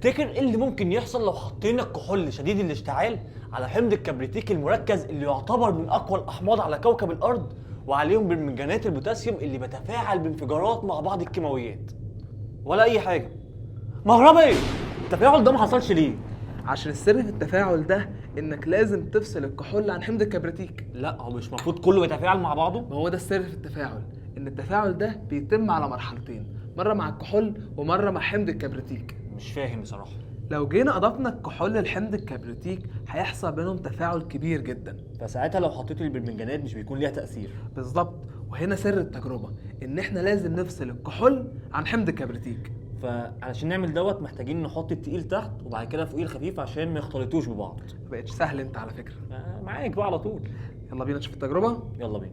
تفتكر ايه اللي ممكن يحصل لو حطينا الكحول شديد الاشتعال على حمض الكبريتيك المركز اللي يعتبر من اقوى الاحماض على كوكب الارض، وعليهم برمنجانات البوتاسيوم اللي بتفاعل بانفجارات مع بعض الكيماويات؟ ولا اي حاجه. مهربي ايه؟ التفاعل ده ما حصلش ليه؟ عشان السر في التفاعل ده انك لازم تفصل الكحول عن حمض الكبريتيك. لا، هو مش المفروض كله يتفاعل مع بعضه؟ ما هو ده السر في التفاعل، ان التفاعل ده بيتم على مرحلتين، مره مع الكحول ومره مع حمض الكبريتيك. مش فاهم بصراحه. لو جينا اضفنا الكحول للحمض الكبريتيك هيحصل بينهم تفاعل كبير جدا. فساعتها لو حطيت البرمنجانات مش بيكون ليها تاثير. بالظبط، وهنا سر التجربه، ان احنا لازم نفصل الكحول عن حمض الكبريتيك. فعلشان نعمل دوت محتاجين نحط التقيل تحت وبعد كده فوقيه الخفيف عشان ما يختلطوش ببعض. ما بقتش سهل انت على فكره. معاك بقى على طول. يلا بينا نشوف التجربه. يلا بينا.